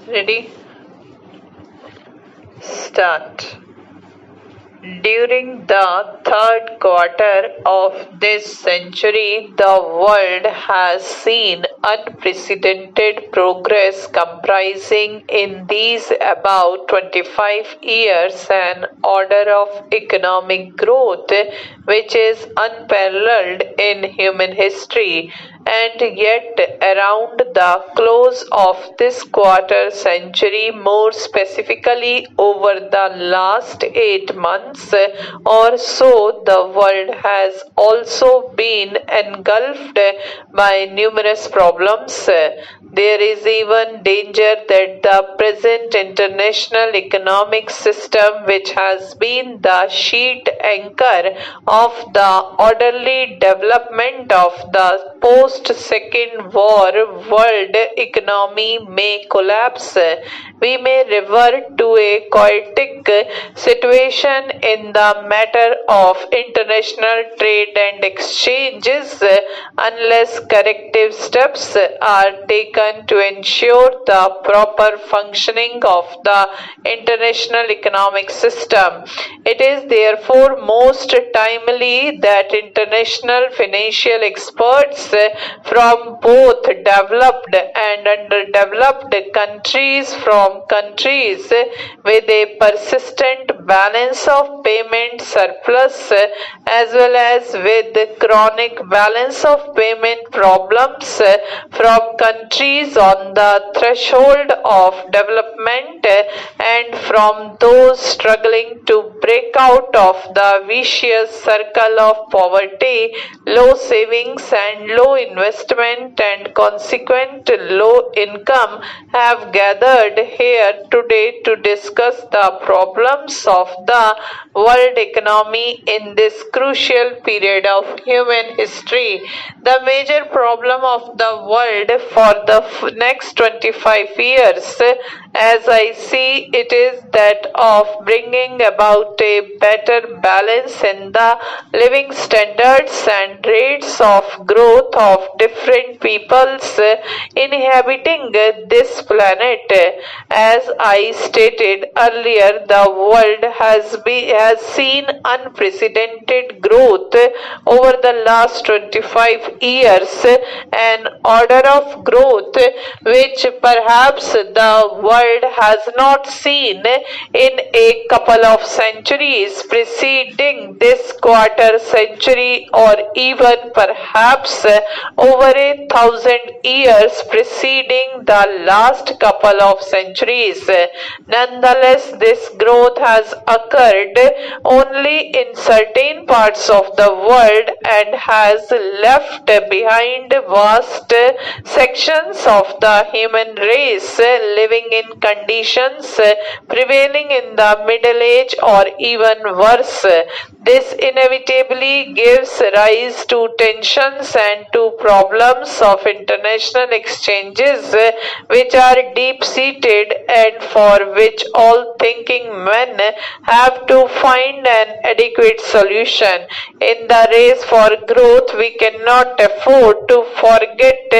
Ready? Start. During the third quarter of this century, the world has seen unprecedented progress comprising in these about 25 years an order of economic growth which is unparalleled in human history. And yet, around the close of this quarter century, more specifically over the last 8 months or so, the world has also been engulfed by numerous problems. There is even danger that the present international economic system, which has been the sheet anchor of the orderly development of the post-Second War world economy, may collapse. We may revert to a chaotic situation in the matter of international trade and exchanges unless corrective steps are taken to ensure the proper functioning of the international economic system. It is therefore most timely that international financial experts from both developed and underdeveloped countries, from countries with a persistent balance of payment surplus as well as with chronic balance of payment problems, from countries on the threshold of development and from those struggling to break out of the vicious circle of poverty, low savings and low investment and consequent low income, have gathered here today to discuss the problems of the world economy in this crucial period of human history. The major problem of the world for the next 25 years, as I see it, is that of bringing about a better balance in the living standards and rates of growth of different peoples inhabiting this planet. As I stated earlier, the world has seen unprecedented growth over the last 25 years, an order of growth which perhaps the world has not seen in a couple of centuries preceding this quarter century, or even perhaps over 1,000 years preceding the last couple of centuries. Nonetheless, this growth has occurred only in certain parts of the world and has left behind vast sections of the human race living in conditions prevailing in the Middle Age or even worse. This inevitably gives rise to tensions and to problems of international exchanges which are deep-seated and for which all thinking men have to find an adequate solution. In the race for growth, we cannot afford to forget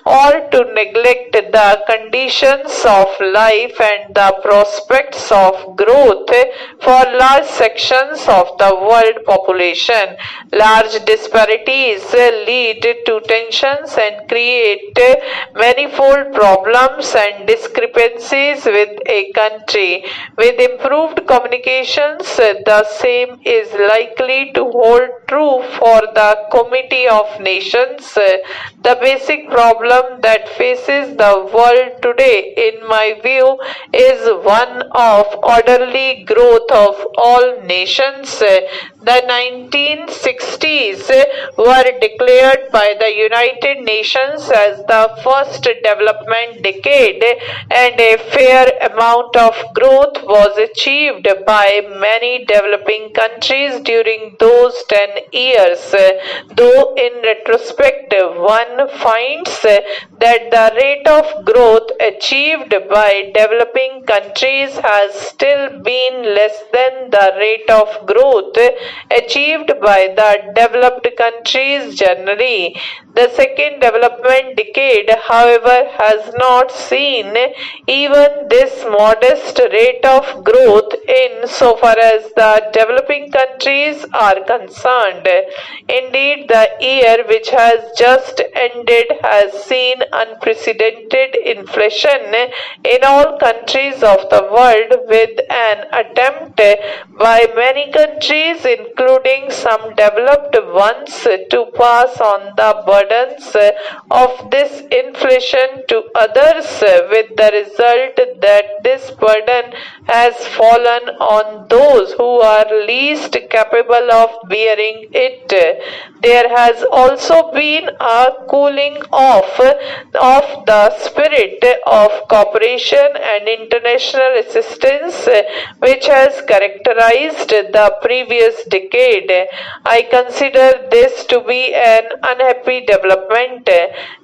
or to neglect the conditions of life and the prospects of growth for large sections of the world population. Large disparities lead to tensions and create manifold problems and discrepancies with a country. With improved communications, the same is likely to hold true for the Committee of Nations. The basic problem that faces the world today, in my view, is one of orderly growth of all nations. The 1960s were declared by the United Nations as the first development decade, and a fair amount of growth was achieved by many developing countries during those 10 years. Though in retrospect, one finds that the rate of growth achieved by developing countries has still been less than the rate of growth achieved by the developed countries generally. The second development decade, however, has not seen even this modest rate of growth in so far as the developing countries are concerned. Indeed, the year which has just ended has seen unprecedented inflation in all countries of the world, with an attempt by many countries, including some developed ones, to pass on the burdens of this inflation to others, with the result that this burden has fallen on those who are least capable of bearing it. There has also been a cooling off of the spirit of cooperation and international assistance which has characterized the previous decade. I consider this to be an unhappy development.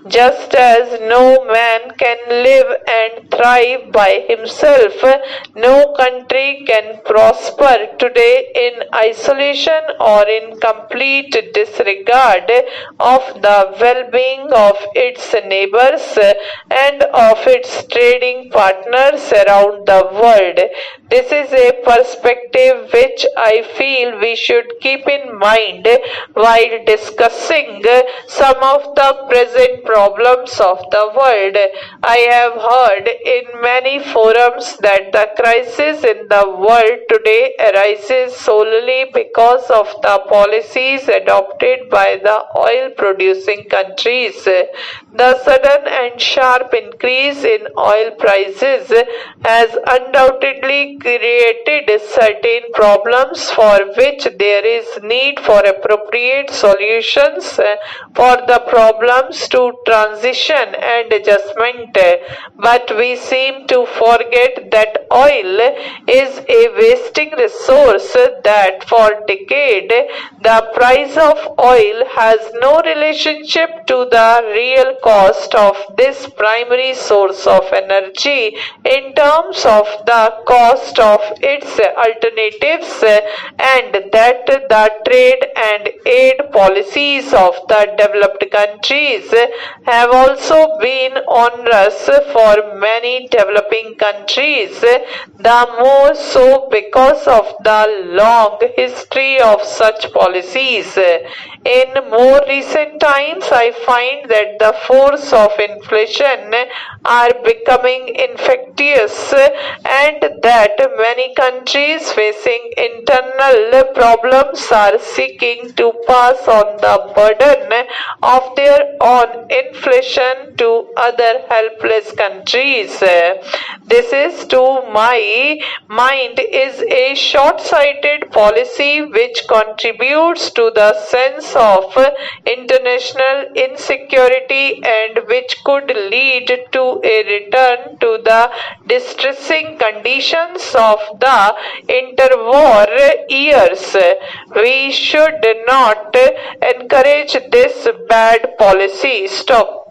Just as no man can live and thrive by himself, no country can prosper today in isolation or in complete disregard of the well-being of its neighbors and of its trading partners around the world. This is a perspective which I feel we should keep in mind while discussing some of the present problems of the world. I have heard in many forums that the crisis in the world today arises solely because of the policies adopted by the oil producing countries. The sudden and sharp increase in oil prices has undoubtedly created certain problems for which there is need for appropriate solutions for the problems to transition and adjustment. But we seem to forget that oil is a wasting resource, that for decades the price of oil has no relationship to the real cost of this primary source of energy in terms of the cost of its alternatives, and that the trade and aid policies of the developed countries have also been onerous for many developing countries, the more so because of the long history of such policies. In more recent times, I find that the force of inflation are becoming infectious, and that many countries facing internal problems are seeking to pass on the burden of their own inflation to other helpless countries. This is, to my mind, is a short-sighted policy which contributes to the sense of international insecurity and which could lead to a return to the distressing conditions of the interwar years. We should not encourage this bad policy. Stop.